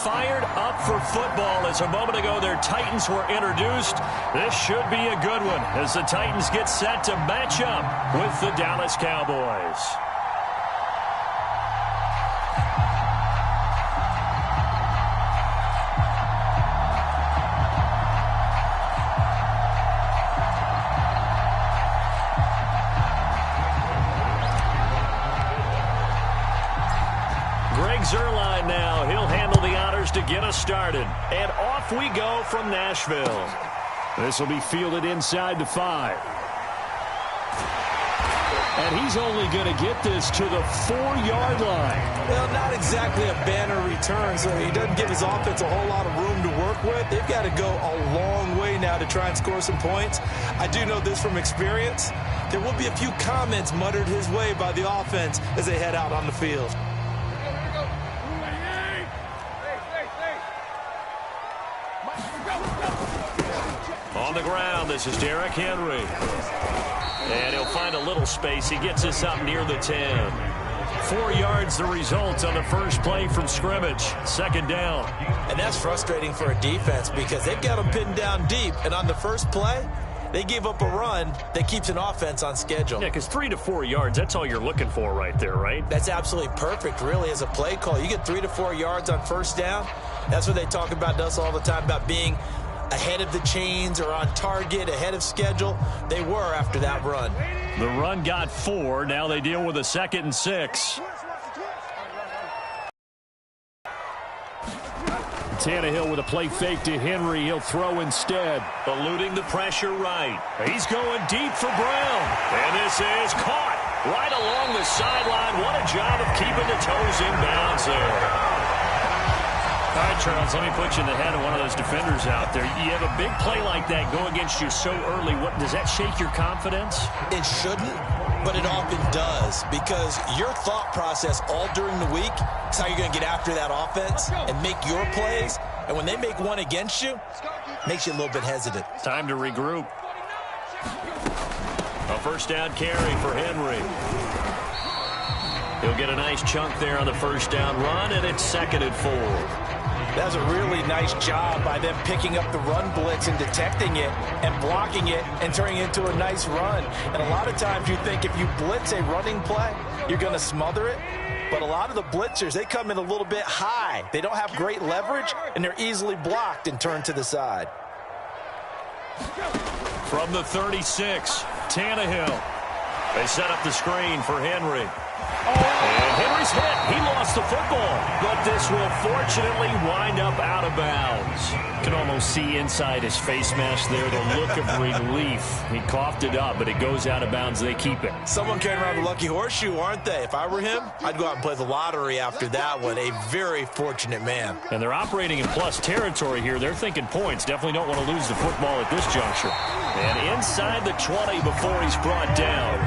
fired up for football as a moment ago their Titans were introduced. This should be a good one as the Titans get set to match up with the Dallas Cowboys. Zerline now. He'll handle the honors to get us started. And off we go from Nashville. This will be fielded inside the 5. And he's only going to get this to the 4-yard line. Well, not exactly a banner return, so he doesn't give his offense a whole lot of room to work with. They've got to go a long way now to try and score some points. I do know this from experience. There will be a few comments muttered his way by the offense as they head out on the field. On the ground, this is Derrick Henry. And he'll find a little space. He gets us up near the 10. 4 yards the result on the first play from scrimmage. Second down. And that's frustrating for a defense because they've got them pinned down deep. And on the first play, they gave up a run that keeps an offense on schedule. Yeah, because 3 to 4 yards, that's all you're looking for right there, right? That's absolutely perfect, really, as a play call. You get 3 to 4 yards on first down. That's what they talk about to us all the time, about being ahead of the chains or on target, ahead of schedule. They were after that run. The run got 4. Now they deal with a 2nd and 6. Tannehill with a play fake to Henry. He'll throw instead. Eluding the pressure right. He's going deep for Brown. And this is caught right along the sideline. What a job of keeping the toes in bounds there. All right, Charles, let me put you in the head of one of those defenders out there. You have a big play like that go against you so early. What does that shake your confidence? It shouldn't, but it often does because your thought process all during the week is how you're going to get after that offense and make your plays. And when they make one against you, it makes you a little bit hesitant. Time to regroup. A first down carry for Henry. He'll get a nice chunk there on the first down run, and it's 2nd and 4. That was a really nice job by them picking up the run blitz and detecting it and blocking it and turning it into a nice run. And a lot of times you think if you blitz a running play, you're going to smother it. But a lot of the blitzers, they come in a little bit high. They don't have great leverage, and they're easily blocked and turned to the side. From the 36, Tannehill. They set up the screen for Henry. And Henry's hit. He lost the football. But this will fortunately wind up out of bounds. Can almost see inside his face mask there the look of relief. He coughed it up, but it goes out of bounds. They keep it. Someone carrying around the lucky horseshoe, aren't they? If I were him, I'd go out and play the lottery after that one. A very fortunate man. And they're operating in plus territory here. They're thinking points. Definitely don't want to lose the football at this juncture. And inside the 20 before he's brought down.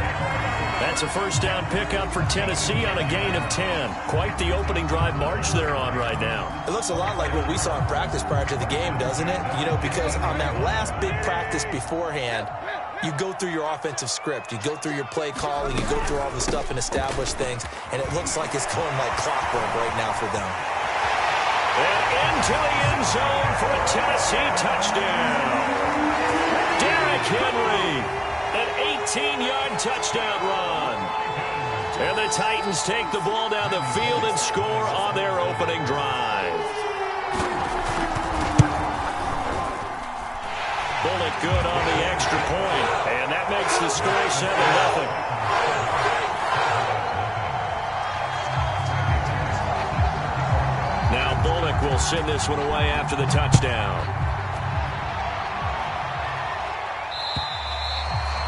That's a first down pickup for Tennessee on a gain of 10. Quite the opening drive march they're on right now. It looks a lot like what we saw in practice prior to the game, doesn't it? You know, because on that last big practice beforehand, you go through your offensive script. You go through your play calling. You go through all the stuff and establish things. And it looks like it's going like clockwork right now for them. And into the end zone for a Tennessee touchdown. Derrick Henry. An 18-yard touchdown run. And the Titans take the ball down the field and score on their opening drive. Bullock good on the extra point. And that makes the score 7-0. Now Bullock will send this one away after the touchdown.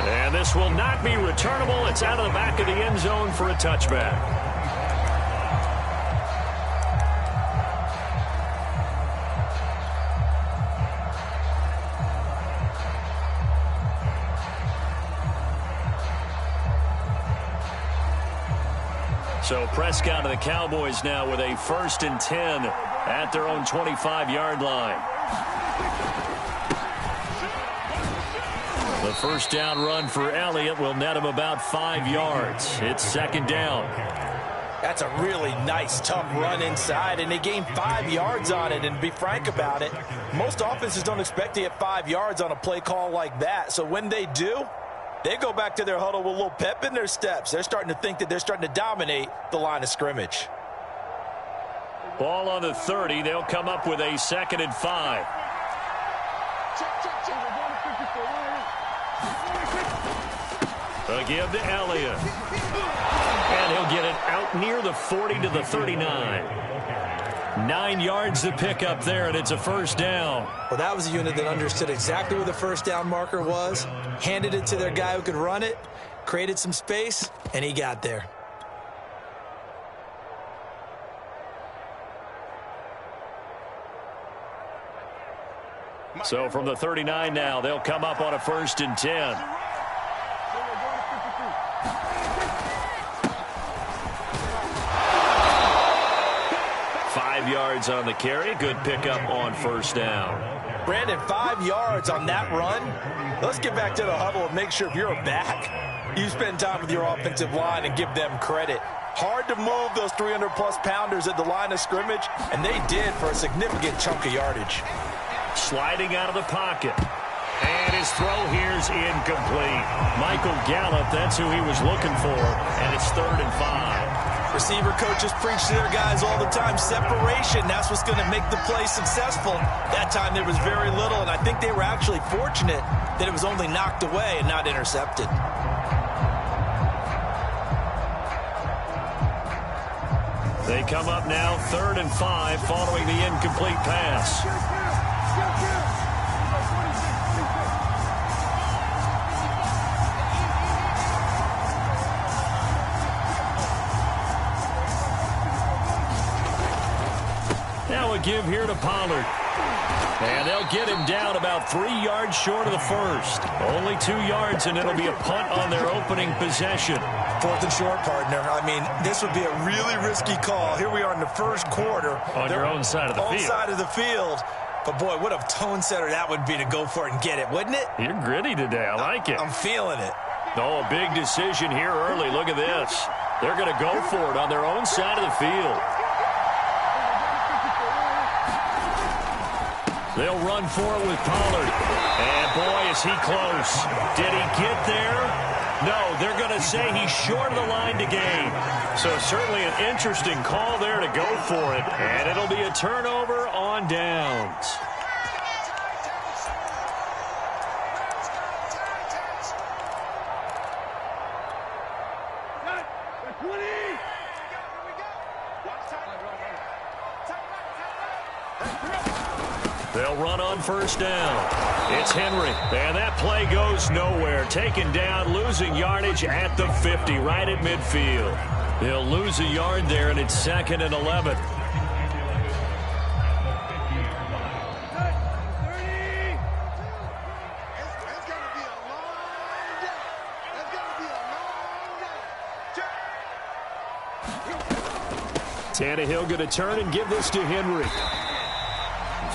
And this will not be returnable. It's out of the back of the end zone for a touchback. So Prescott and the Cowboys now with a 1st and 10 at their own 25-yard line. The first down run for Elliott will net him about 5 yards. It's 2nd down. That That's a really nice, tough run inside, and they gained 5 yards on it. And to be frank about it, most offenses don't expect to get 5 yards on a play call like that. So when they do, they go back to their huddle with a little pep in their steps. They're starting to think that they're starting to dominate the line of scrimmage. Ball on the 30. They'll come up with a 2nd and 5. Give to Elliott. And he'll get it out near the 40 to the 39. 9 yards to pick up there, and it's a first down. Well, that was a unit that understood exactly where the first down marker was, handed it to their guy who could run it, created some space, and he got there. So from the 39 now, they'll come up on a 1st and 10. Yards on the carry. Good pickup on first down. Brandon, 5 yards on that run. Let's get back to the huddle and make sure if you're back, you spend time with your offensive line and give them credit. Hard to move those 300-plus pounders at the line of scrimmage, and they did for a significant chunk of yardage. Sliding out of the pocket. And his throw here's incomplete. Michael Gallup, that's who he was looking for, and it's 3rd and 5. Receiver coaches preach to their guys all the time. Separation, that's what's going to make the play successful. That time there was very little, and I think they were actually fortunate that it was only knocked away and not intercepted. They come up now 3rd and 5 following the incomplete pass. Give here to Pollard. And they'll get him down about 3 yards short of the first. Only 2 yards, and it'll be a punt on their opening possession. 4th and short, partner. I mean, this would be a really risky call. Here we are in the first quarter. On your own side of the field. Own side of the field. But, boy, what a tone setter that would be to go for it and get it, wouldn't it? You're gritty today. I like it. I'm feeling it. Oh, a big decision here early. Look at this. They're going to go for it on their own side of the field. They'll run for it with Pollard. And, boy, is he close. Did he get there? No, they're going to say he's short of the line to gain. So certainly an interesting call there to go for it. And it'll be a turnover on downs. They'll run on first down. It's Henry, and that play goes nowhere. Taken down, losing yardage at the 50, right at midfield. They'll lose a yard there, and it's 2nd and 11. Tannehill going to turn and give this to Henry.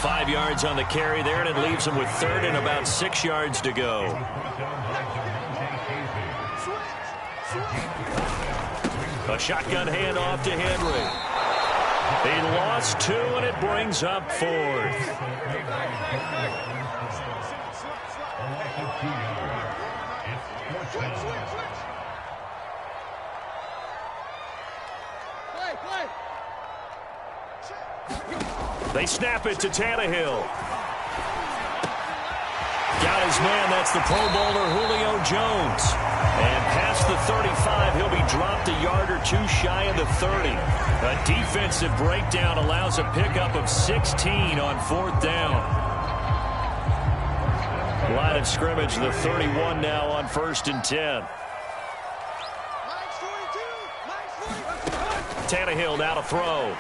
5 yards on the carry there, and it leaves him with 3rd and about 6 yards to go. A shotgun handoff to Henry. He lost 2, and it brings up 4th. They snap it to Tannehill. Got his man. That's the Pro Bowler Julio Jones. And past the 35, he'll be dropped a yard or 2 shy of the 30. A defensive breakdown allows a pickup of 16 on 4th down. Line of scrimmage, the 31 now on 1st and 10. Tannehill now to throw.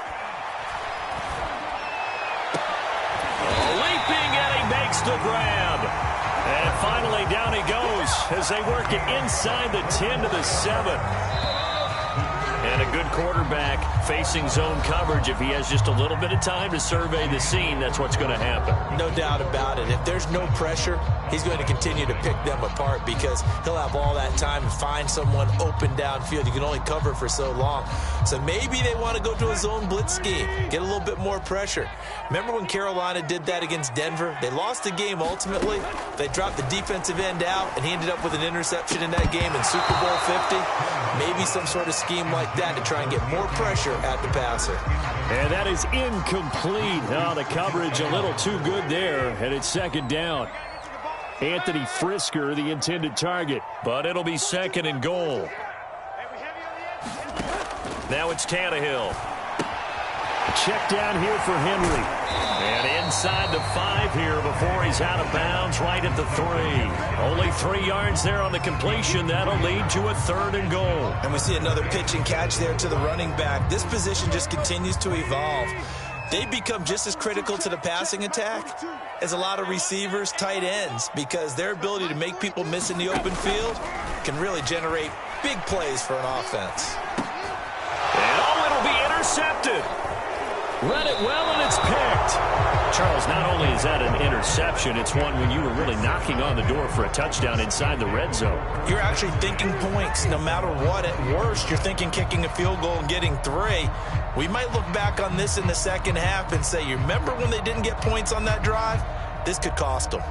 Leaping, and he makes the grab. And finally down he goes as they work it inside the 10 to the 7. And And a good quarterback facing zone coverage, if he has just a little bit of time to survey the scene, that's what's going to happen. No doubt about it. If there's no pressure, he's going to continue to pick them apart because he'll have all that time to find someone open downfield. You can only cover for so long. So maybe they want to go to a zone blitz scheme, get a little bit more pressure. Remember when Carolina did that against Denver? They lost the game ultimately. They dropped the defensive end out, and he ended up with an interception in that game in Super Bowl 50. Maybe some sort of scheme like that to try and get more pressure at the passer. And that is incomplete. Oh, the coverage a little too good there, and it's second down. Anthony Frisker, the intended target, but it'll be second and goal. Now it's Tannehill. Check down here for Henry. And inside the 5 here before he's out of bounds right at the 3. Only 3 yards there on the completion. That'll lead to a 3rd and goal. And we see another pitch and catch there to the running back. This position just continues to evolve. They become just as critical to the passing attack as a lot of receivers, tight ends, because their ability to make people miss in the open field can really generate big plays for an offense. And it'll be intercepted. Read it well, and it's picked. Charles, not only is that an interception, it's one when you were really knocking on the door for a touchdown inside the red zone. You're actually thinking points no matter what. At worst, you're thinking kicking a field goal and getting 3. We might look back on this in the second half and say, you remember when they didn't get points on that drive? This could cost them.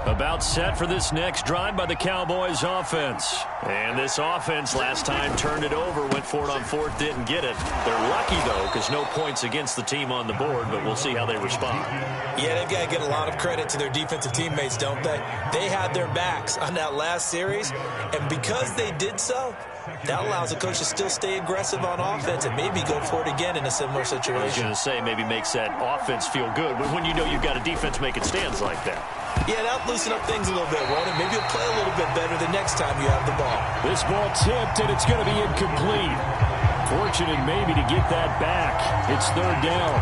About set for this next drive by the Cowboys offense. And this offense last time turned it over, went for it on 4th, didn't get it. They're lucky, though, because no points against the team on the board, but we'll see how they respond. Yeah, they've got to get a lot of credit to their defensive teammates, don't they? They had their backs on that last series, and because they did so, that allows the coach to still stay aggressive on offense and maybe go for it again in a similar situation. I was going to say, maybe makes that offense feel good, but when you know you've got a defense making stands like that. Yeah, that'll loosen up things a little bit, won't it? Maybe you'll play a little bit better the next time you have the ball. This ball tipped, and it's going to be incomplete. Fortunate maybe to get that back. It's 3rd down.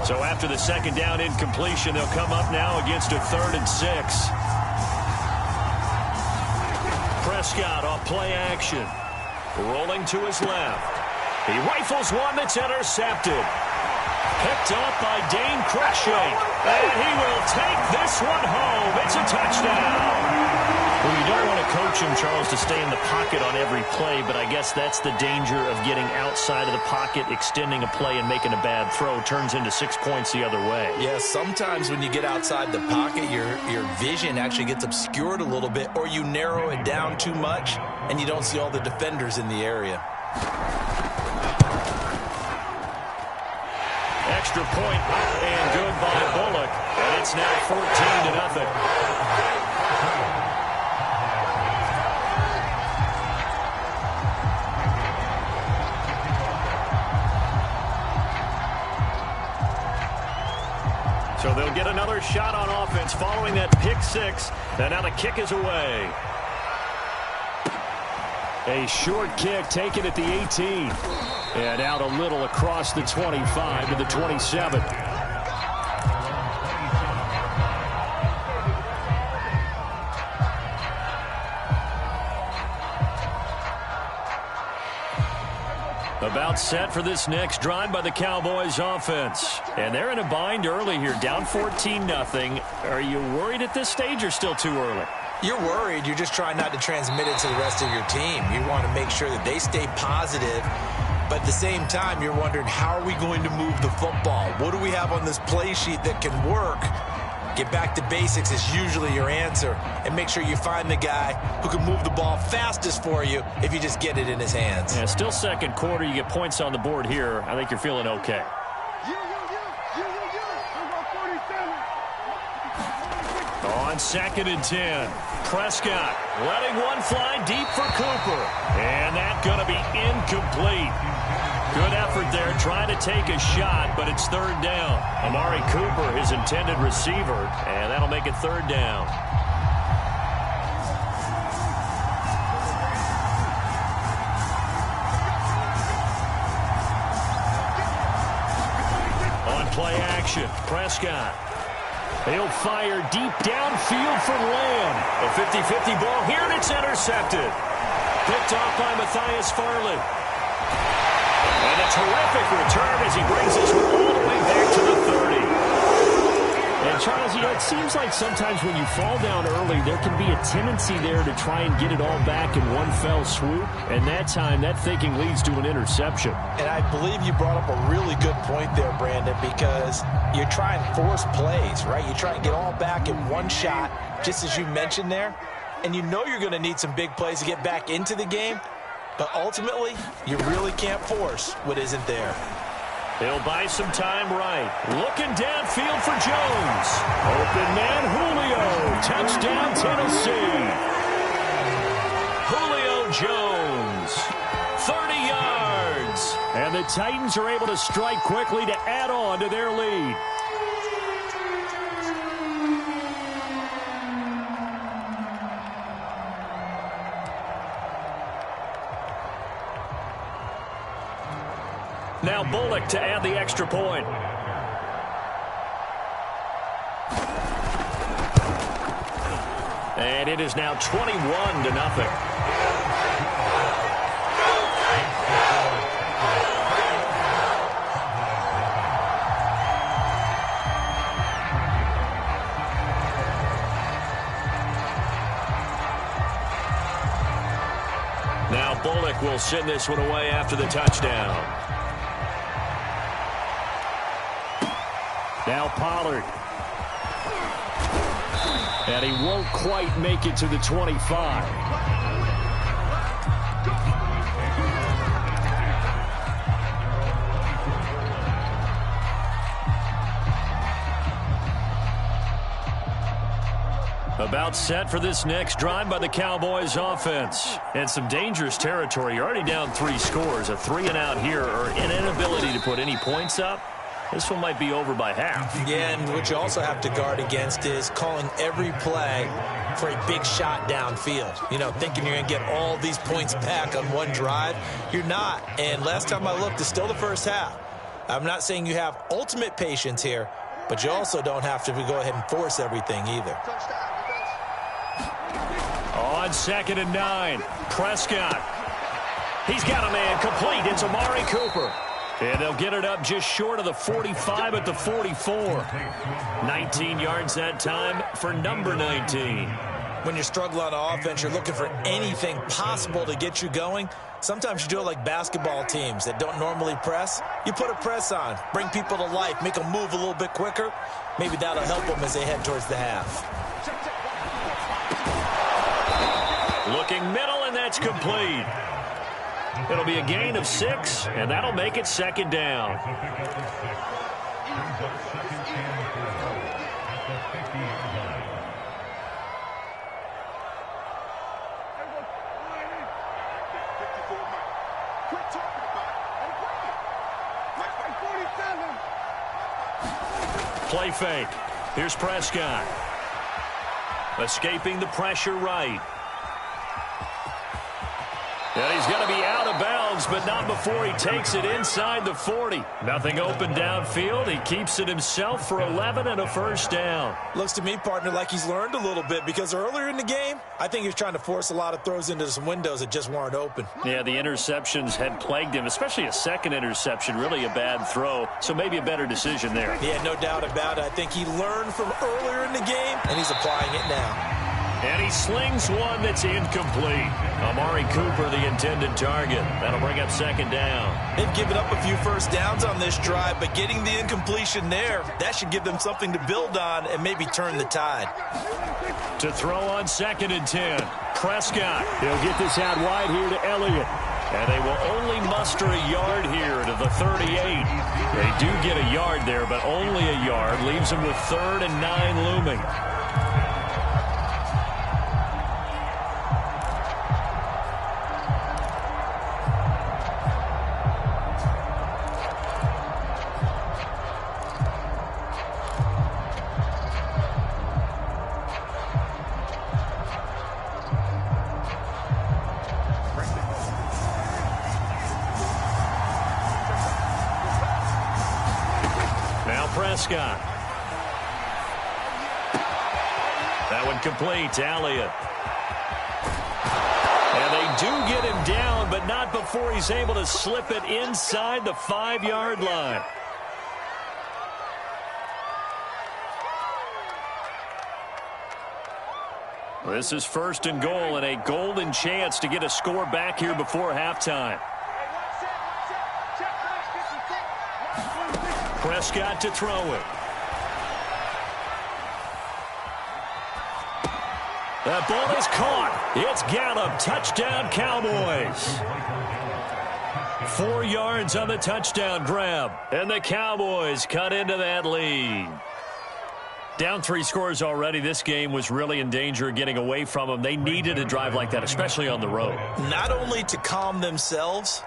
So after the second down incompletion, they'll come up now against a 3rd and 6. Prescott off play action. Rolling to his left. He rifles one that's intercepted. Picked up by Dane Cruikshank. And he will take this one home. It's a touchdown. Well, you don't want to coach him, Charles, to stay in the pocket on every play, but I guess that's the danger of getting outside of the pocket, extending a play, and making a bad throw. Turns into 6 points the other way. Yeah, sometimes when you get outside the pocket, your vision actually gets obscured a little bit, or you narrow it down too much, and you don't see all the defenders in the area. Extra point up and good by Bullock, and it's now 14-0. So they'll get another shot on offense following that pick 6. And now the kick is away. A short kick taken at the 18. And out a little across the 25 to the 27. About set for this next drive by the Cowboys offense. And they're in a bind early here, down 14-0. Are you worried at this stage or still too early? You're worried. You're just trying not to transmit it to the rest of your team. You want to make sure that they stay positive. But at the same time, you're wondering, how are we going to move the football? What do we have on this play sheet that can work? Get back to basics is usually your answer. And make sure you find the guy who can move the ball fastest for you if you just get it in his hands. Yeah, still second quarter. You get points on the board here. I think you're feeling okay. On 2nd and 10. Prescott letting one fly deep for Cooper. And that's going to be incomplete. Good effort there trying to take a shot, but it's 3rd down. Amari Cooper, his intended receiver, and that'll make it 3rd down. play action. Prescott. He'll fire deep downfield for Lamb. A 50-50 ball here, and it's intercepted. Picked off by Matthias Farley. And a terrific return as he brings this one all the way back to the 30. And, Charles, you know, it seems like sometimes when you fall down early, there can be a tendency there to try and get it all back in one fell swoop. And that time, that thinking leads to an interception. And I believe you brought up a really good point there, Brandon, because you're trying to force plays, right? You try and get all back in one shot, just as you mentioned there. And you know you're going to need some big plays to get back into the game. But ultimately, you really can't force what isn't there. He'll buy some time right. Looking downfield for Jones. Open man, Julio. Touchdown, Tennessee. Julio Jones. 30 yards. And the Titans are able to strike quickly to add on to their lead. Now Bullock to add the extra point. And it is now 21-0. Now Bullock will send this one away after the touchdown. Now Pollard. And he won't quite make it to the 25. About set for this next drive by the Cowboys offense. And some dangerous territory. You're already down 3 scores. A 3-and-out here, or an inability to put any points up. This one might be over by half. Yeah, and what you also have to guard against is calling every play for a big shot downfield. You know, thinking you're going to get all these points back on one drive. You're not. And last time I looked, it's still the first half. I'm not saying you have ultimate patience here, but you also don't have to go ahead and force everything either. On 2nd and 9, Prescott. He's got a man complete. It's Amari Cooper. And they'll get it up just short of the 45 at the 44. 19 yards that time for number 19. When you struggle on offense, you're looking for anything possible to get you going. Sometimes you do it like basketball teams that don't normally press. You put a press on, bring people to life, make them move a little bit quicker. Maybe that'll help them as they head towards the half. Looking middle, and that's complete. It'll be a gain of 6, and that'll make it 2nd down. Play fake. Here's Prescott. Escaping the pressure right. And he's going to be out of bounds, but not before he takes it inside the 40. Nothing open downfield. He keeps it himself for 11 and a first down. Looks to me, partner, like he's learned a little bit, because earlier in the game, I think he was trying to force a lot of throws into some windows that just weren't open. Yeah, the interceptions had plagued him, especially a second interception, really a bad throw. So maybe a better decision there. Yeah, no doubt about it. I think he learned from earlier in the game, and he's applying it now. And he slings one that's incomplete. Amari Cooper, the intended target. That'll bring up 2nd down. They've given up a few first downs on this drive, but getting the incompletion there, that should give them something to build on and maybe turn the tide. To throw on 2nd and 10. Prescott. He'll get this out wide here to Elliott. And they will only muster a yard here to the 38. They do get a yard there, but only a yard. Leaves them with 3rd and 9 looming. Prescott. That one complete to Elliott. And they do get him down, but not before he's able to slip it inside the 5-yard line. This is 1st and goal and a golden chance to get a score back here before halftime. Prescott to throw it. That ball is caught. It's Gallup. Touchdown, Cowboys. 4 yards on the touchdown grab. And the Cowboys cut into that lead. Down 3 scores already. This game was really in danger of getting away from them. They needed a drive like that, especially on the road. Not only to calm themselves,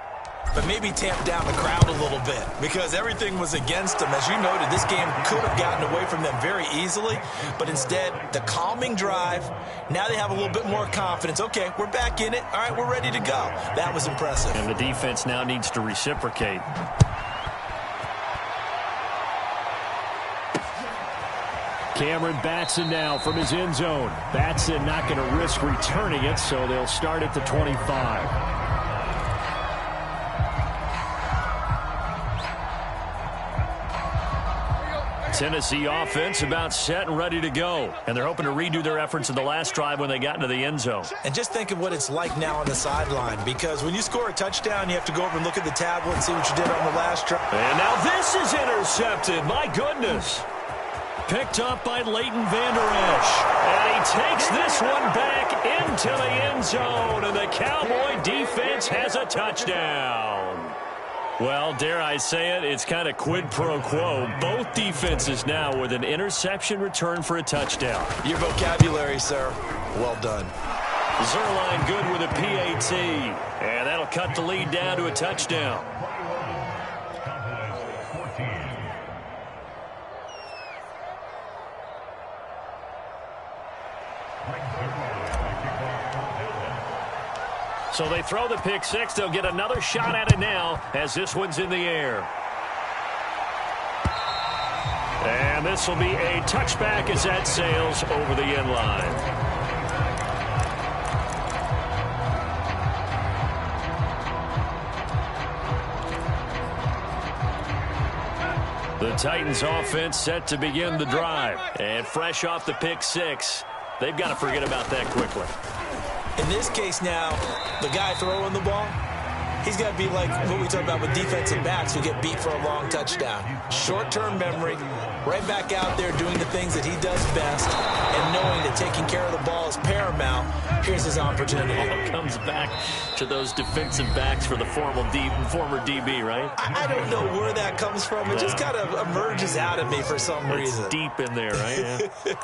but maybe tamp down the crowd a little bit because everything was against them. As you noted, this game could have gotten away from them very easily, but instead, the calming drive, now they have a little bit more confidence. Okay, we're back in it. All right, we're ready to go. That was impressive. And the defense now needs to reciprocate. Cameron Batson now from his end zone. Batson not going to risk returning it, so they'll start at the 25. Tennessee offense about set and ready to go. And they're hoping to redo their efforts in the last drive when they got into the end zone. And just think of what it's like now on the sideline, because when you score a touchdown, you have to go over and look at the tablet and see what you did on the last drive. And now this is intercepted. My goodness. Picked up by Leighton Vander Esch. And he takes this one back into the end zone. And the Cowboy defense has a touchdown. Well, dare I say it, it's kind of quid pro quo. Both defenses now with an interception return for a touchdown. Your vocabulary, sir. Well done. Zerline good with a PAT. And that'll cut the lead down to a touchdown. So they throw the pick six. They'll get another shot at it now as this one's in the air. And this will be a touchback as that sails over the end line. The Titans offense set to begin the drive. And fresh off the pick six, they've got to forget about that quickly. In this case now, the guy throwing the ball, he's got to be like what we talk about with defensive backs who get beat for a long touchdown. Short-term memory, right back out there doing the things that he does best, and knowing that taking care of the ball is paramount. Here's his opportunity. It comes back to those defensive backs for the former DB, right? I don't know where that comes from. It just kind of emerges out of me for some reason. It's deep in there, right? Yeah.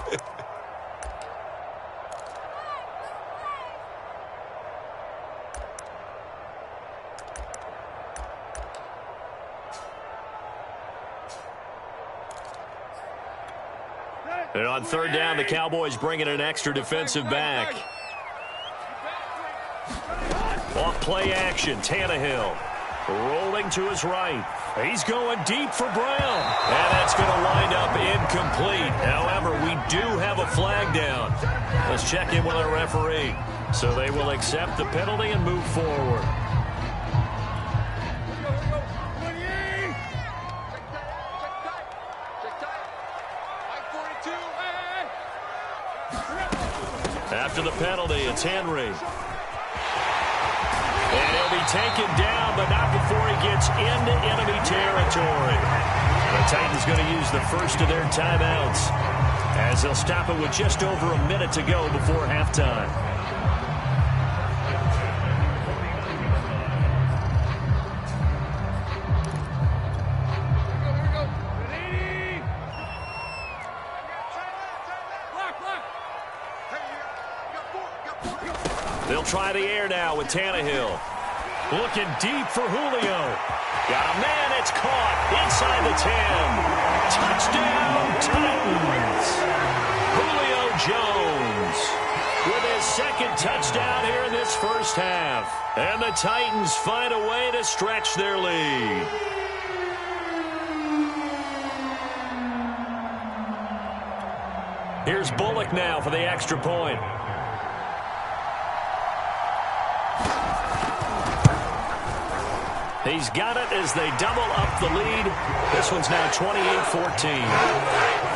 And on third down, the Cowboys bring in an extra defensive back. Off play action, Tannehill rolling to his right. He's going deep for Brown. And that's going to wind up incomplete. However, we do have a flag down. Let's check in with our referee. So they will accept the penalty and move forward. After the penalty, it's Henry. And he'll be taken down, but not before he gets into enemy territory. The Titans going to use the first of their timeouts as they'll stop it with just over a minute to go before halftime. They'll try the air now with Tannehill. Looking deep for Julio. Got a man, it's caught inside the 10. Touchdown, Titans. Julio Jones with his second touchdown here in this first half. And the Titans find a way to stretch their lead. Here's Bullock now for the extra point. He's got it as they double up the lead. This one's now 28-14.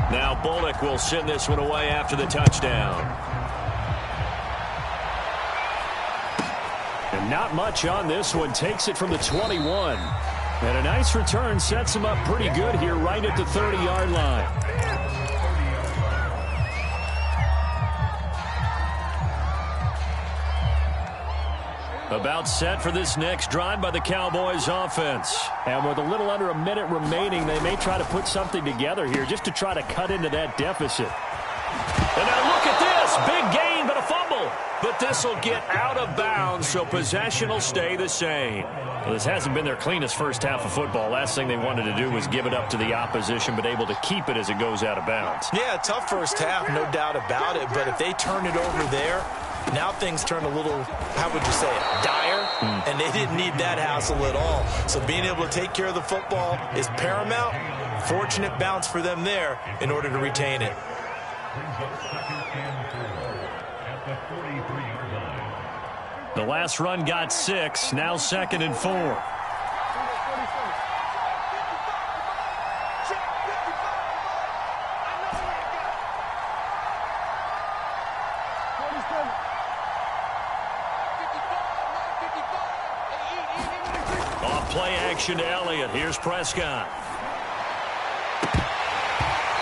Now Bullock will send this one away after the touchdown. And not much on this one. Takes it from the 21. And a nice return sets him up pretty good here right at the 30-yard line. About set for this next drive by the Cowboys offense. And with a little under a minute remaining, they may try to put something together here just to try to cut into that deficit. And now look at this. Big gain, but a fumble. But this will get out of bounds, so possession will stay the same. Well, this hasn't been their cleanest first half of football. Last thing they wanted to do was give it up to the opposition, but able to keep it as it goes out of bounds. Yeah, tough first half, no doubt about it. But if they turn it over there, now things turn a little, how would you say it, dire? And they didn't need that hassle at all. So being able to take care of the football is paramount. Fortunate bounce for them there in order to retain it. The last run got 6, now 2nd and 4. Off play action to Elliott. Here's Prescott.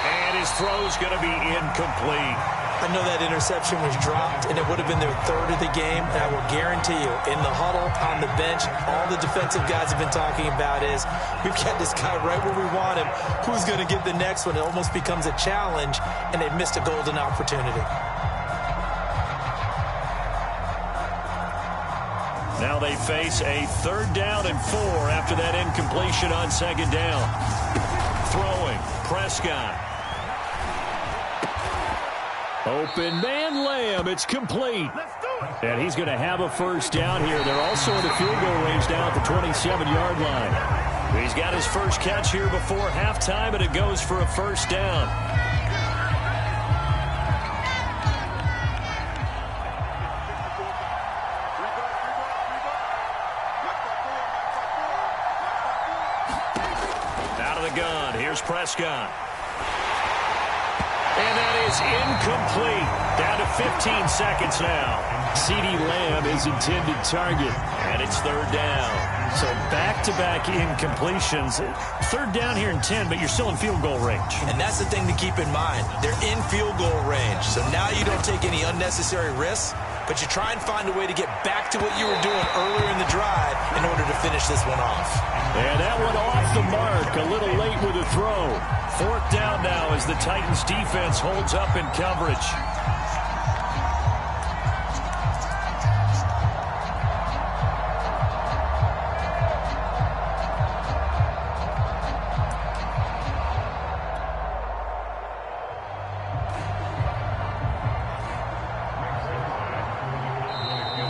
And his throw's going to be incomplete. I know that interception was dropped, and it would have been their 3rd of the game, and I will guarantee you, in the huddle, on the bench, all the defensive guys have been talking about is, we've got this guy right where we want him. Who's going to get the next one? It almost becomes a challenge, and they've missed a golden opportunity. Now they face a 3rd down and 4 after that incompletion on 2nd down. Throwing, Prescott. Open man, Lamb. It's complete. And he's going to have a first down here. They're also in the field goal range now at the 27-yard line. He's got his first catch here before halftime, and it goes for a first down. Out of the gun. Here's Prescott. And that is incomplete. Down to 15 seconds now. CeeDee Lamb is intended target. And it's 3rd down. So back-to-back incompletions. 3rd down here in 10, but you're still in field goal range. And that's the thing to keep in mind. They're in field goal range. So now you don't take any unnecessary risks, but you try and find a way to get back to what you were doing earlier in the drive in order to finish this one off. And that one off the mark. A little late with a throw. 4th down now as the Titans defense holds up in coverage.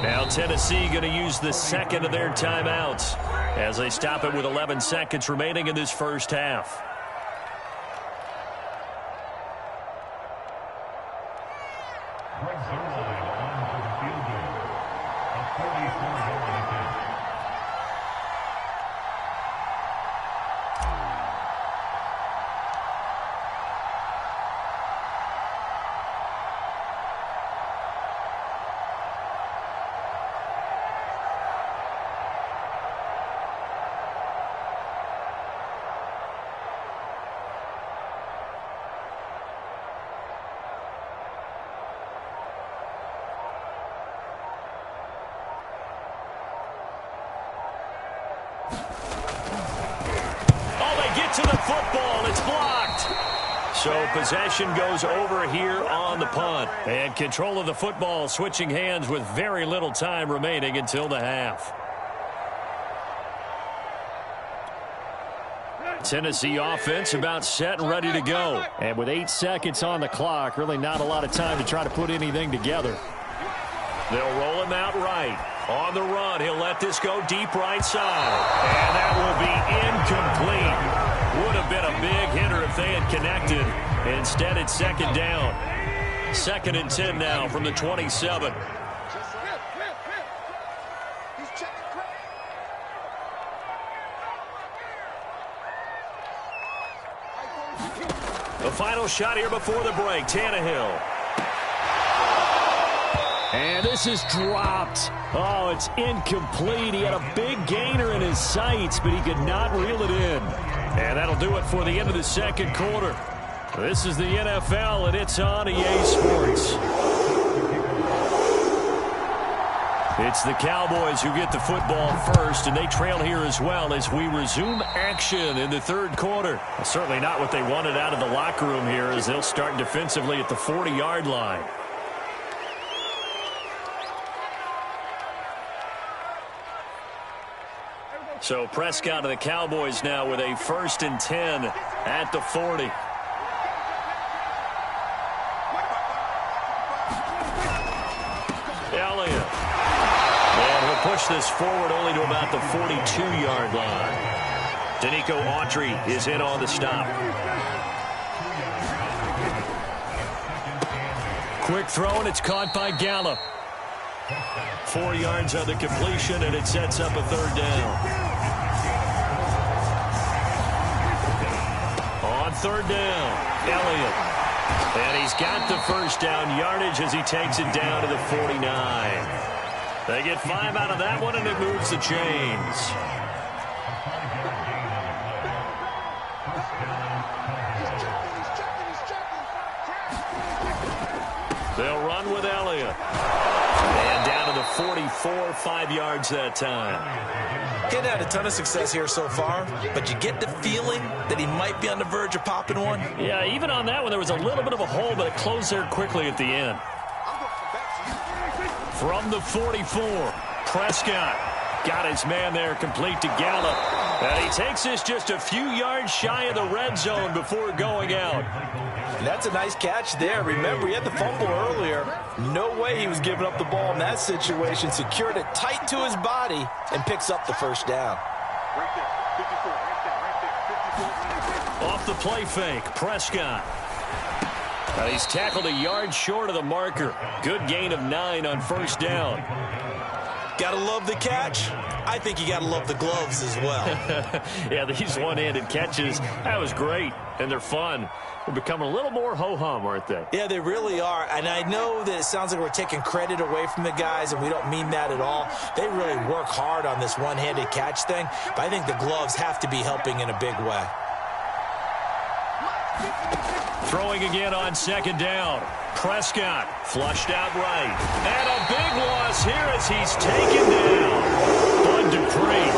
Now Tennessee going to use the 2nd of their timeouts as they stop it with 11 seconds remaining in this first half. To the football, it's blocked. So possession goes over here on the punt. And control of the football switching hands with very little time remaining until the half. Tennessee offense about set and ready to go. And with 8 seconds on the clock, really not a lot of time to try to put anything together. They'll roll him out right. On the run, he'll let this go deep right side. And that will be incomplete. Would have been a big hitter if they had connected. Instead, it's second down. 2nd and 10 now from the 27. The final shot here before the break, Tannehill. And this is dropped. Oh, it's incomplete. He had a big gainer in his sights, but he could not reel it in. And that'll do it for the end of the second quarter. This is the NFL, and it's on EA Sports. It's the Cowboys who get the football first, and they trail here as well as we resume action in the third quarter. Certainly not what they wanted out of the locker room here, as they'll start defensively at the 40-yard line. So Prescott of the Cowboys now with a 1st and 10 at the 40. Elliott. And he'll push this forward only to about the 42-yard line. Danico Autry is in on the stop. Quick throw, and it's caught by Gallup. 4 yards on the completion, and it sets up a 3rd down. On 3rd down, Elliott. And he's got the 1st down yardage as he takes it down to the 49. They get 5 out of that one, and it moves the chains. They'll run with Elliott. And down to the 44, 5 yards that time. Getting had a ton of success here so far, but you get the feeling that he might be on the verge of popping one. Yeah, even on that one, there was a little bit of a hole, but it closed there quickly at the end. From the 44, Prescott got his man there complete to Gallup. And he takes this just a few yards shy of the red zone before going out. And that's a nice catch there. Remember, he had the fumble earlier. No way he was giving up the ball in that situation. Secured it tight to his body and picks up the 1st down. Off the play fake, Prescott. He's tackled a yard short of the marker. Good gain of 9 on 1st down. Gotta love the catch. I think you gotta love the gloves as well. Yeah, these one-handed catches, that was great, and they're fun. They're becoming a little more ho-hum, aren't they? Yeah, they really are, and I know that it sounds like we're taking credit away from the guys, and we don't mean that at all. They really work hard on this one-handed catch thing, but I think the gloves have to be helping in a big way. Throwing again on 2nd down. Prescott flushed out right. And a big loss here as he's taken down. Bud Dupree,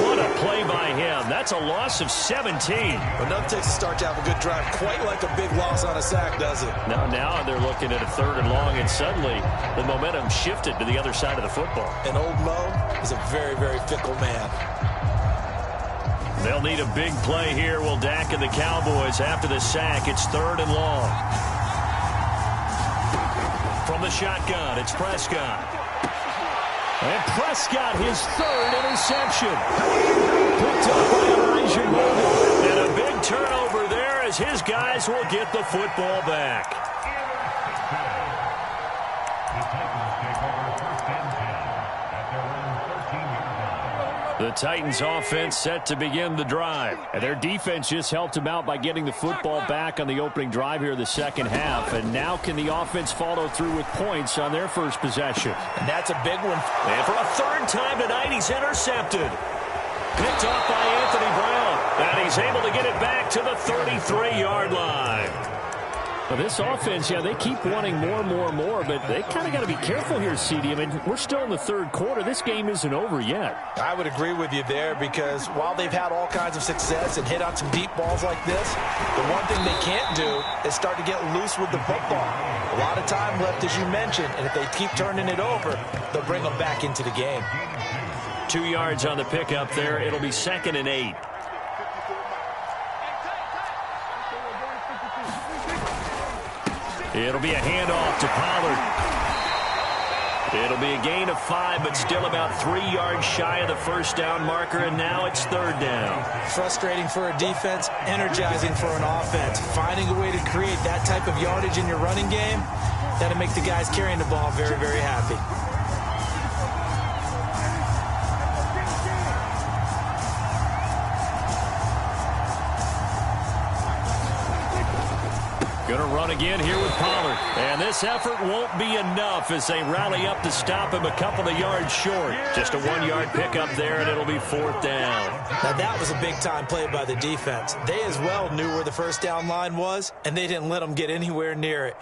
what a play by him. That's a loss of 17. Enough takes a start to have a good drive, quite like a big loss on a sack, does it? Now they're looking at a 3rd and long, and suddenly the momentum shifted to the other side of the football. And old Mo is a very, very fickle man. They'll need a big play here, will Dak and the Cowboys after the sack. It's 3rd and long. From the shotgun, it's Prescott. And Prescott, his 3rd interception. Picked up by Elijah Moore. And a big turnover there as his guys will get the football back. The Titans offense set to begin the drive. And their defense just helped them out by getting the football back on the opening drive here in the second half. And now can the offense follow through with points on their first possession? And that's a big one. And for a 3rd time tonight, he's intercepted. Picked off by Anthony Brown. And he's able to get it back to the 33-yard line. Well, this offense, yeah, they keep wanting more, but they kind of got to be careful here, CD. I mean, we're still in the 3rd quarter. This game isn't over yet. I would agree with you there because while they've had all kinds of success and hit on some deep balls like this, the one thing they can't do is start to get loose with the football. A lot of time left, as you mentioned, and if they keep turning it over, they'll bring them back into the game. 2 yards on the pickup there. It'll be 2nd and 8. It'll be a handoff to Pollard. It'll be a gain of 5, but still about 3 yards shy of the first down marker, and now it's third down. Frustrating for a defense, energizing for an offense. Finding a way to create that type of yardage in your running game, that'll make the guys carrying the ball very, very happy. Going to run again here with Pollard. And this effort won't be enough as they rally up to stop him a couple of yards short. Just a 1-yard pickup there, and it'll be fourth down. Now, that was a big-time play by the defense. They as well knew where the first down line was, and they didn't let them get anywhere near it.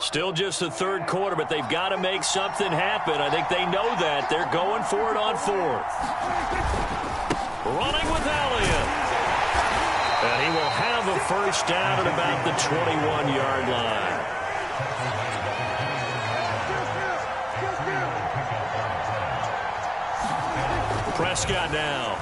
Still just the third quarter, but they've got to make something happen. I think they know that. They're going for it on fourth. Running with Elliott. And he will have a first down at about the 21-yard line. Prescott now.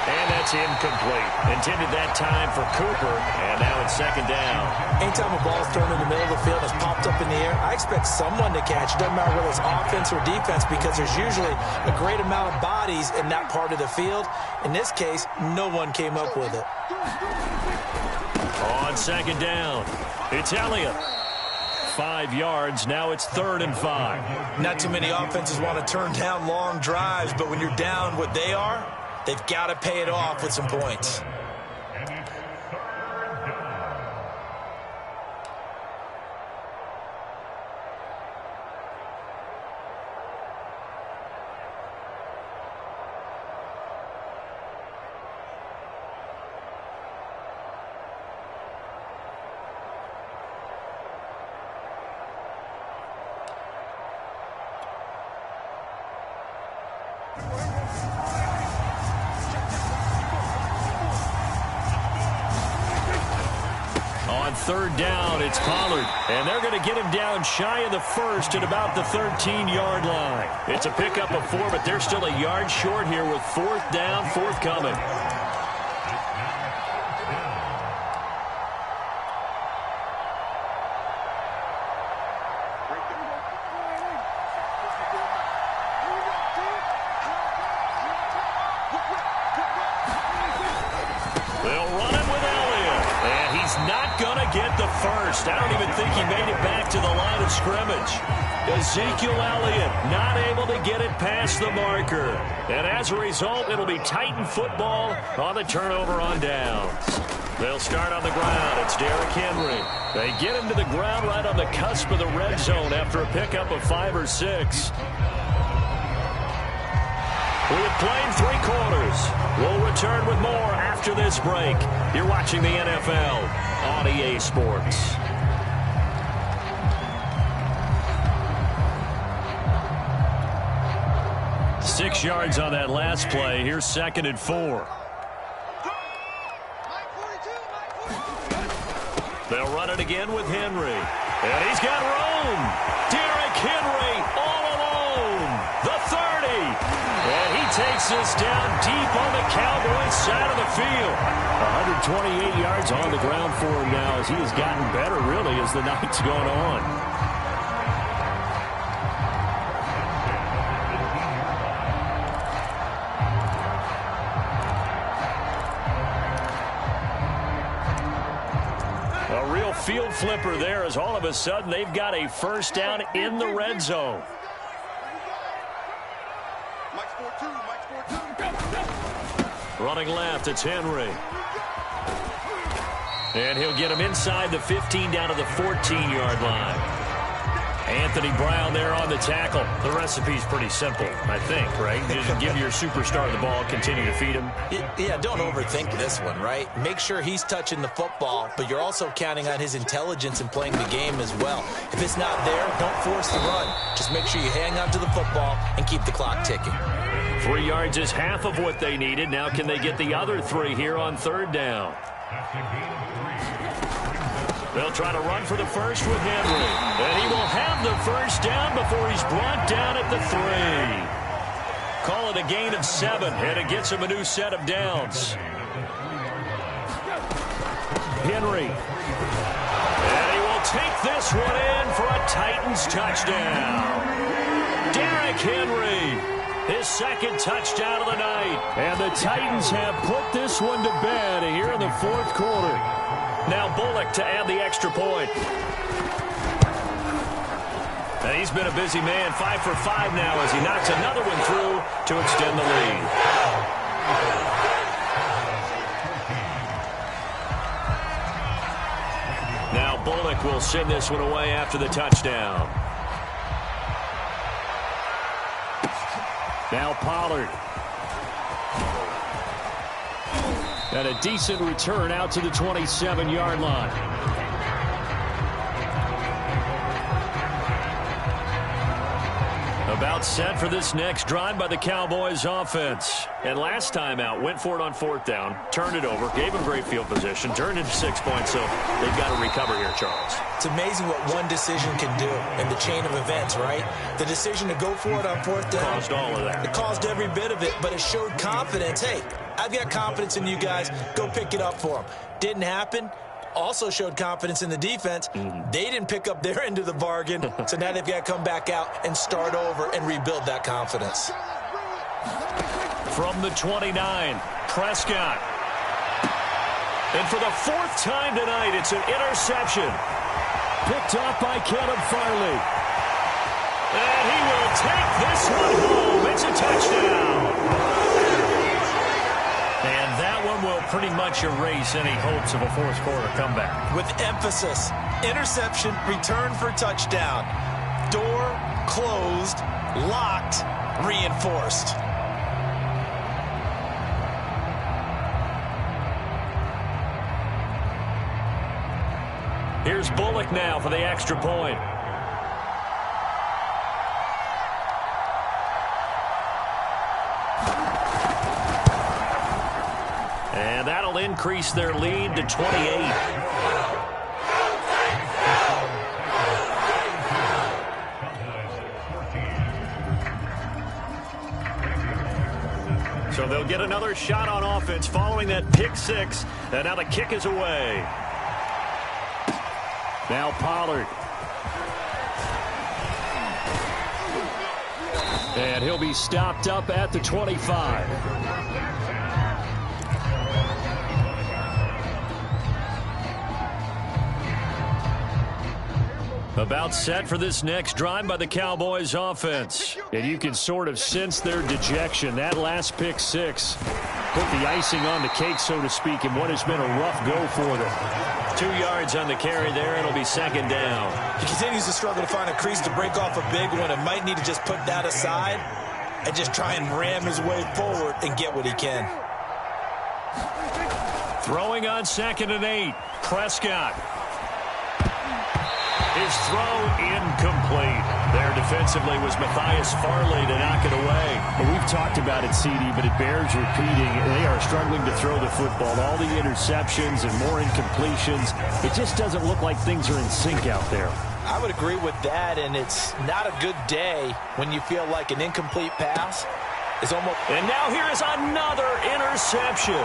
And that's incomplete. Intended that time for Cooper, and now it's second down. Anytime a ball's thrown in the middle of the field and it's popped up in the air, I expect someone to catch. It doesn't matter whether it's offense or defense, because there's usually a great amount of bodies in that part of the field. In this case, no one came up with it. On second down, it's Elliott. 5 yards, now it's 3rd and 5. Not too many offenses want to turn down long drives, but when you're down what they are, they've got to pay it off with some points. On third down, it's Pollard. And they're going to get him down shy of the first at about the 13-yard line. It's a pickup of 4, but they're still a yard short here with fourth down, forthcoming. I don't even think he made it back to the line of scrimmage. Ezekiel Elliott not able to get it past the marker. And as a result, it'll be Titan football on the turnover on downs. They'll start on the ground. It's Derrick Henry. They get him to the ground right on the cusp of the red zone after a pickup of 5 or 6. We have played 3 quarters. We'll return with more after this break. You're watching the NFL on EA Sports. Six yards on that last play. Here's 2nd and 4. They'll run it again with Henry. And he's got room. Derrick Henry all alone. The 30. And he takes this down deep on the Cowboys side of the field. 128 yards on the ground for him now as he has gotten better, really, as the night's gone on. A real field flipper there as all of a sudden they've got a first down in the red zone. Running left, it's Henry. And he'll get him inside the 15 down to the 14-yard line. Anthony Brown there on the tackle. The recipe's pretty simple, I think, right? You just give your superstar the ball, continue to feed him. Yeah, don't overthink this one, right? Make sure he's touching the football, but you're also counting on his intelligence in playing the game as well. If it's not there, don't force the run. Just make sure you hang on to the football and keep the clock ticking. 3 yards is half of what they needed. Now can they get the other 3 here on third down? They'll try to run for the first with Henry. And he will have the first down before he's brought down at the 3. call it a gain of 7, and it gets him a new set of downs. Henry. And he will take this one in for a Titans touchdown. Derrick Henry, his second touchdown of the night. And the Titans have put this one to bed here in the fourth quarter. Now Bullock to add the extra point. And he's been a busy man, 5 for 5 now as he knocks another one through to extend the lead. Now Bullock will send this one away after the touchdown. Now Pollard. And a decent return out to the 27-yard line. About set for this next drive by the Cowboys offense. And last time out, went for it on fourth down, turned it over, gave him great field position, turned into 6 points, so they've got to recover here, Charles. It's amazing what one decision can do in the chain of events, right? The decision to go for it on fourth down. Caused all of that. It caused every bit of it, but it showed confidence. Hey, I've got confidence in you guys. Go pick it up for them. Didn't happen. Also showed confidence in the defense. They didn't pick up their end of the bargain, so now they've got to come back out and start over and rebuild that confidence. From the 29, Prescott. And for the fourth time tonight, it's an interception. Picked off by Caleb Farley. And he will take this one home. It's a touchdown. And that one will pretty much erase any hopes of a fourth quarter comeback. With emphasis, interception, return for touchdown. Door closed, locked, reinforced. Here's Bullock now for the extra point. And that'll increase their lead to 28. So they'll get another shot on offense following that pick six. And now the kick is away. Now Pollard. And he'll be stopped up at the 25. About set for this next drive by the Cowboys offense. And you can sort of sense their dejection. That last pick six put the icing on the cake, so to speak, in what has been a rough go for them. 2 yards on the carry there. It'll be second down. He continues to struggle to find a crease to break off a big one and might need to just put that aside and just try and ram his way forward and get what he can. Throwing on 2nd and 8. Prescott. His throw incomplete. There defensively was Matthias Farley to knock it away. Well, we've talked about it, CD, but it bears repeating. They are struggling to throw the football. All the interceptions and more incompletions. It just doesn't look like things are in sync out there. I would agree with that, and it's not a good day when you feel like an incomplete pass is almost... And now here is another interception.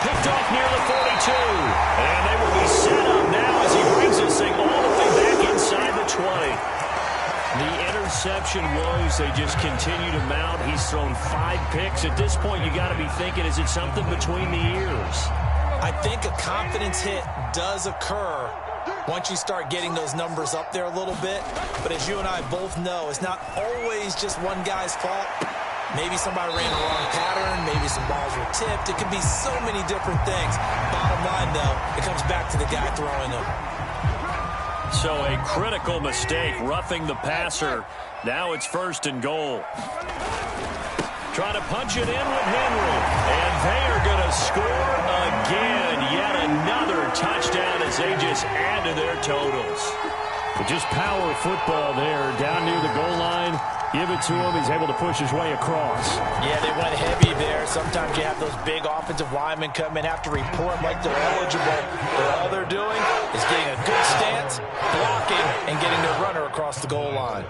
Picked off near the 42. And they will be set up now as he brings this thing all the way back inside the 20. The interception woes, they just continue to mount. He's thrown 5 picks. At this point, you got to be thinking, is it something between the ears? I think a confidence hit does occur once you start getting those numbers up there a little bit. But as you and I both know, it's not always just one guy's fault. Maybe somebody ran the wrong pattern. Maybe some balls were tipped. It could be so many different things. Bottom line, though, it comes back to the guy throwing them. So a critical mistake, roughing the passer. Now it's 1st and goal. Trying to punch it in with Henry. And they are going to score again. Yet another touchdown as they just add to their totals. But just power football there. Down near the goal line. Give it to him. He's able to push his way across. Yeah, they went heavy there. Sometimes you have those big offensive linemen come in, have to report like they're eligible. But all they're doing is getting a good stance, blocking, and getting their runner across the goal line.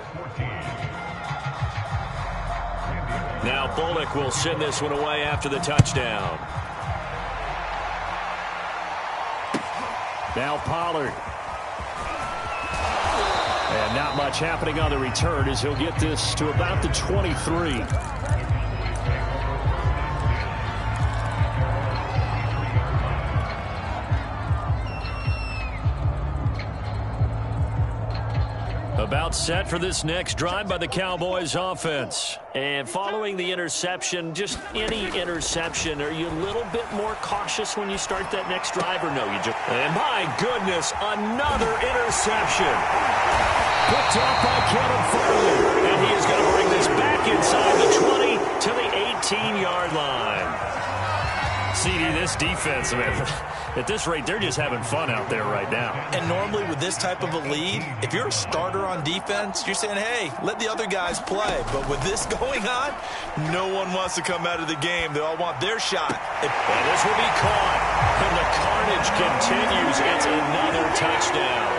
Now Bullock will send this one away after the touchdown. Now Pollard. And not much happening on the return as he'll get this to about the 23. About set for this next drive by the Cowboys offense. And following the interception, just any interception, are you a little bit more cautious when you start that next drive or no? And my goodness, another interception. Picked up by Kevin Farley. And he is going to bring this back inside the 20 to the 18-yard line. CD, this defense, man, at this rate, they're just having fun out there right now. And normally with this type of a lead, if you're a starter on defense, you're saying, hey, let the other guys play. But with this going on, no one wants to come out of the game. They all want their shot. And this will be caught. And the carnage continues. It's another touchdown.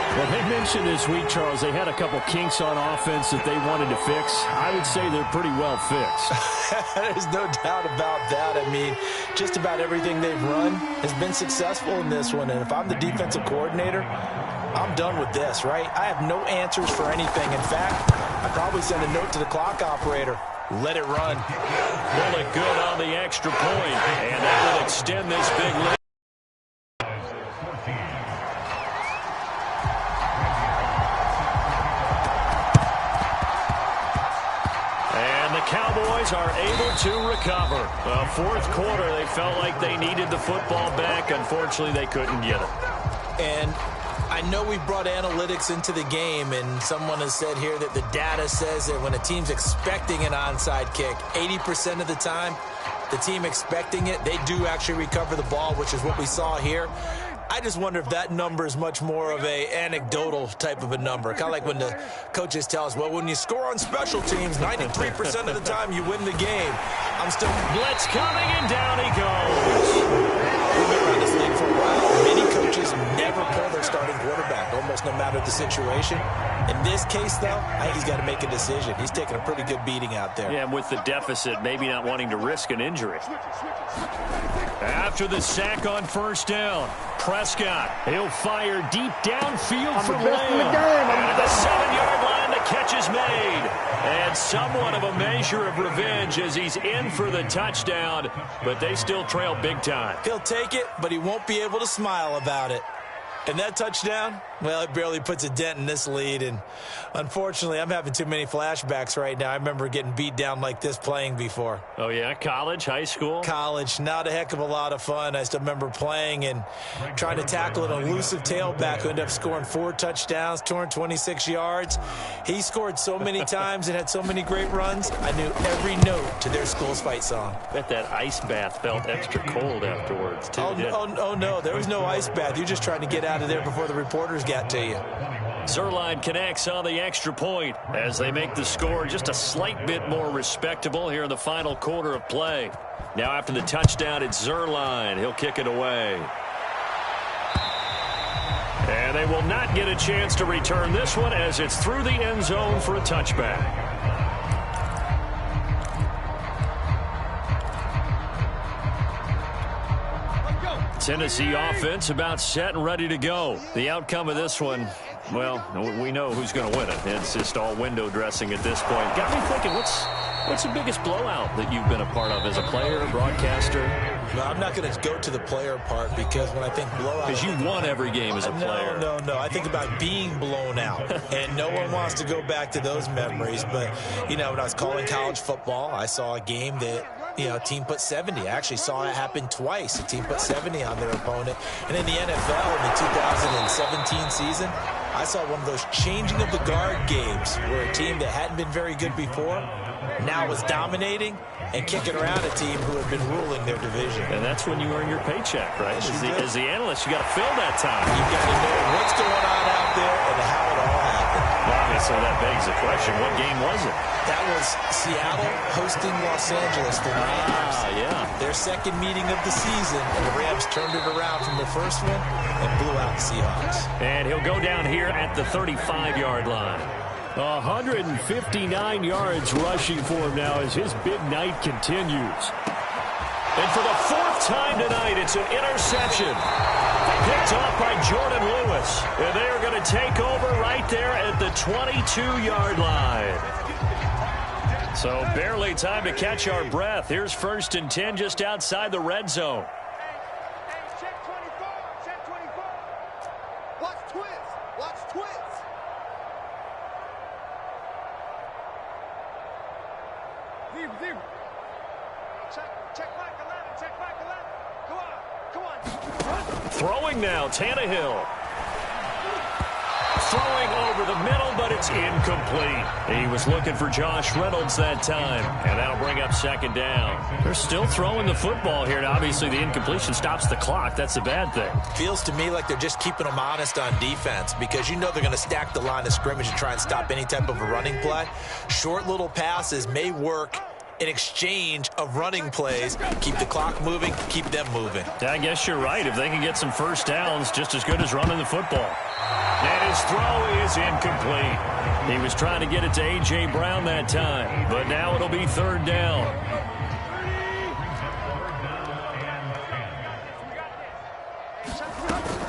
Well, they mentioned this week, Charles, they had a couple kinks on offense that they wanted to fix. I would say they're pretty well fixed. There's no doubt about that. I mean, just about everything they've run has been successful in this one. And if I'm the defensive coordinator, I'm done with this, right? I have no answers for anything. In fact, I'd probably send a note to the clock operator. Let it run. Bullock good on the extra point. And that will extend this big lead. Cowboys are able to recover. Fourth quarter, they felt like they needed the football back. Unfortunately, they couldn't get it. And I know we brought analytics into the game, and someone has said here that the data says that when a team's expecting an onside kick, 80% of the time, the team expecting it, they do actually recover the ball, which is what we saw here. I just wonder if that number is much more of a anecdotal type of a number. Kind of like when the coaches tell us, well, when you score on special teams, 93% of the time you win the game. I'm still... Blitz coming, and down he goes. We've been around this league for a while. Many coaches never pull their starting quarterback, almost no matter the situation. In this case, though, I think he's got to make a decision. He's taking a pretty good beating out there. Yeah, and with the deficit, maybe not wanting to risk an injury. After the sack on first down, Prescott, he'll fire deep downfield for Lamb. At the 7-yard line, the catch is made. And somewhat of a measure of revenge as he's in for the touchdown, but they still trail big time. He'll take it, but he won't be able to smile about it. And that touchdown, well, it barely puts a dent in this lead. And unfortunately, I'm having too many flashbacks right now. I remember getting beat down like this playing before. Oh, yeah? College, high school? College. Not a heck of a lot of fun. I still remember playing and trying to tackle an elusive tailback who ended up scoring 4 touchdowns, 226 yards. He scored so many times and had so many great runs, I knew every note to their school's fight song. Bet that ice bath felt extra cold afterwards, too. Oh, no. There was no ice bath. You're just trying to get out of there before the reporters got to you. Zerline connects on the extra point as they make the score just a slight bit more respectable here in the final quarter of play. Now after the touchdown, it's Zerline. He'll kick it away. And they will not get a chance to return this one as it's through the end zone for a touchback. Tennessee offense about set and ready to go. The outcome of this one, well, we know who's going to win it. It's just all window dressing at this point. Got me thinking, what's the biggest blowout that you've been a part of as a player, broadcaster? No, I'm not going to go to the player part because when I think blowout... Because you won every game as a player. No. I think about being blown out. And no one wants to go back to those memories. But, you know, when I was calling college football, I saw a game that... a team put 70. I actually saw it happen twice. A team put 70 on their opponent. And in the NFL, in the 2017 season, I saw one of those changing of the guard games where a team that hadn't been very good before now was dominating and kicking around a team who had been ruling their division. And that's when you earn your paycheck, right? As the analyst, you got to fill that time. You've got to know what's going on out there and how it all happened. Obviously, that begs the question, what game was it? That was Seattle hosting Los Angeles for the Rams. Yeah. Their second meeting of the season, and the Rams turned it around from the first one and blew out the Seahawks. And he'll go down here at the 35-yard line. 159 yards rushing for him now as his big night continues. And for the fourth time tonight, it's an interception. Picked off by Jordan Lewis. And they are going to take over right there at the 22-yard line. So barely time to catch our breath. Here's 1st and 10 just outside the red zone. Check 24. Check 24. Watch twist. Watch twist. Zero. Check back 11. Check back 11. Come on. Throwing now, Tannehill. Throwing over the middle, but it's incomplete. He was looking for Josh Reynolds that time, and that'll bring up 2nd down. They're still throwing the football here, and obviously the incompletion stops the clock. That's a bad thing. Feels to me like they're just keeping them honest on defense because you know they're going to stack the line of scrimmage and try and stop any type of a running play. Short little passes may work in exchange of running plays. Keep the clock moving, keep them moving. Yeah, I guess you're right. If they can get some first downs, just as good as running the football. And his throw is incomplete. He was trying to get it to A.J. Brown that time, but now it'll be 3rd down.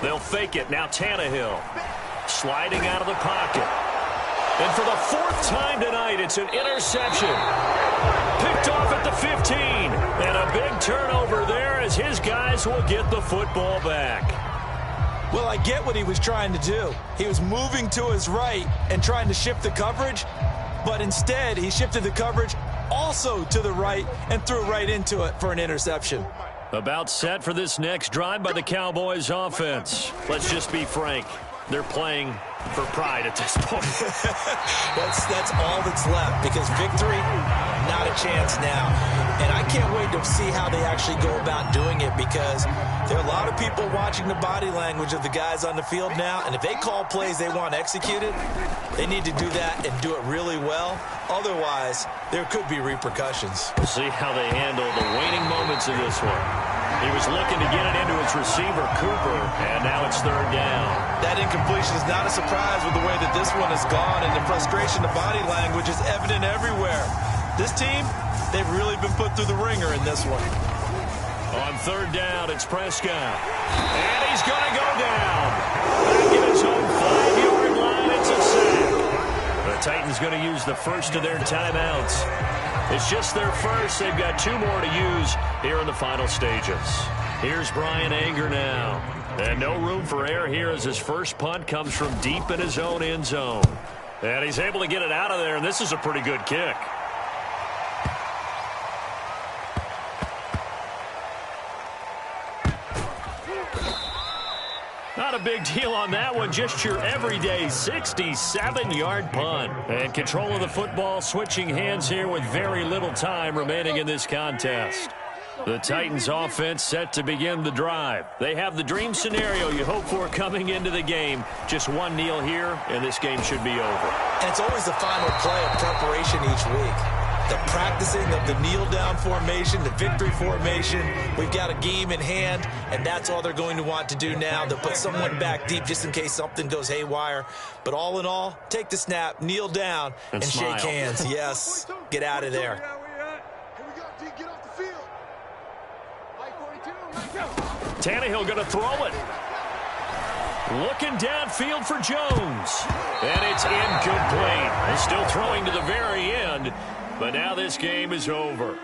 They'll fake it. Now Tannehill sliding out of the pocket. And for the 4th time tonight, it's an interception. Picked off at the 15. And a big turnover there as his guys will get the football back. Well, I get what he was trying to do. He was moving to his right and trying to shift the coverage, but instead he shifted the coverage also to the right and threw right into it for an interception. About set for this next drive by the Cowboys offense. Let's just be frank. They're playing for pride at this point. That's all that's left because victory, not a chance now. And I can't wait to see how they actually go about doing it because there are a lot of people watching the body language of the guys on the field now, and if they call plays they want executed, they need to do that and do it really well. Otherwise, there could be repercussions. We'll see how they handle the waning moments of this one. He was looking to get it into his receiver, Cooper, and now it's 3rd down. That incompletion is not a surprise with the way that this one has gone, and the frustration of body language is evident everywhere. This team, they've really been put through the ringer in this one. On 3rd down, it's Prescott. And he's going to go down. Back in his own 5-yard line, it's a sack. The Titans going to use the first of their timeouts. It's just their first. They've got 2 more to use here in the final stages. Here's Brian Anger now. And no room for error here as his first punt comes from deep in his own end zone. And he's able to get it out of there, and this is a pretty good kick. Not a big deal on that one, just your everyday 67-yard punt. And control of the football switching hands here with very little time remaining in this contest. The Titans offense set to begin the drive. They have the dream scenario you hope for coming into the game. Just one kneel here, and this game should be over. And it's always the final play of preparation each week. The practicing of the kneel-down formation, the victory formation. We've got a game in hand, and that's all they're going to want to do now. They'll put someone back deep just in case something goes haywire. But all in all, take the snap, kneel down, and smile. shake hands. Yes, get out of there. Here we go. D, get off the field. Right 42. Let's go. Tannehill going to throw it. Looking downfield for Jones. And it's incomplete. He's still throwing to the very end. But now this game is over.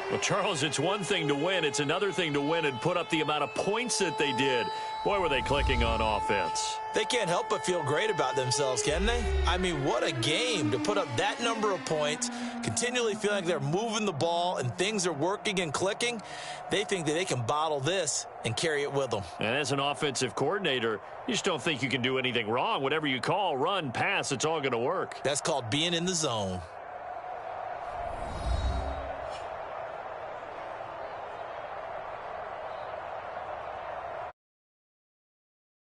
Well, Charles, it's one thing to win. It's another thing to win and put up the amount of points that they did. Boy, were they clicking on offense. They can't help but feel great about themselves, can they? I mean, what a game to put up that number of points, continually feeling like they're moving the ball and things are working and clicking. They think that they can bottle this and carry it with them. And as an offensive coordinator, you just don't think you can do anything wrong. Whatever you call, run, pass, it's all going to work. That's called being in the zone.